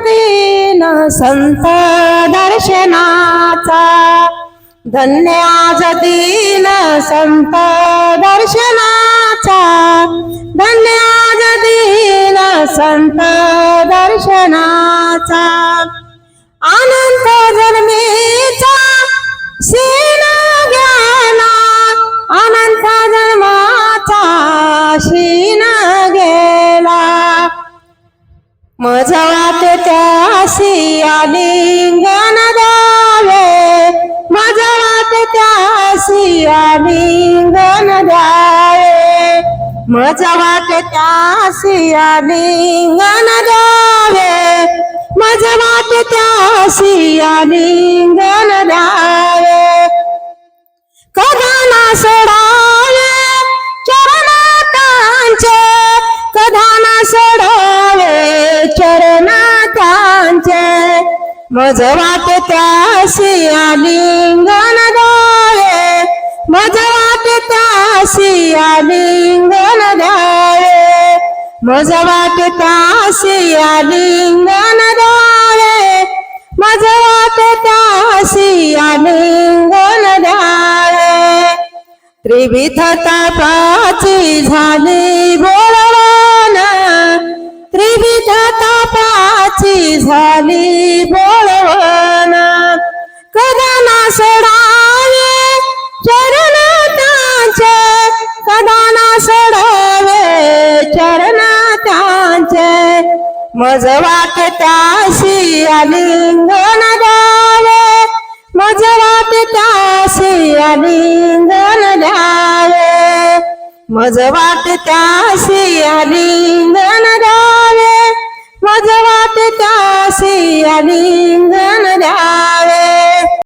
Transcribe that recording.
दिन संत दर्शनाचा, धन्य आज दिन संत दर्शनाचा, धन्य आज दिन संत दर्शनाचा. अनंत जन्मेचा शीन गेला, अनंत जन्माचा शीन गेला. मज वाटे त्यासी आलिंगन द्यावे, मज वाटे त्यासी आलिंगन द्यावे, मज वाटे त्यासी आलिंगन द्यावे, मज वाटे त्यासी आलिंगन द्यावे. कधा ना सोडावे चरणातांचे, कधा ना सोडावे चरणातांचे, मज वाटे त्यासी आलिंगन द्यावे, मज वाटे त्यासी आलिंगन द्यावे, मज वाटे त्यासी आलिंगन द्यावे, मज वाटे त्यासी आलिंगन द्यावे. त्रिविध तापाची झाली बोळवण, त्रिविध तापाची झाली बोळवण. कधा ना सोडावे चरणातांचे, कधा ना सोडावे चरणातांचे, मज वाटे त्यासी आलिंगन द्यावे, मज वाटे त्यासी आलिंगन द्यावे, मज वाटे त्यासी आलिंगन द्यावे, मज वाटे त्यासी आलिंगन द्यावे.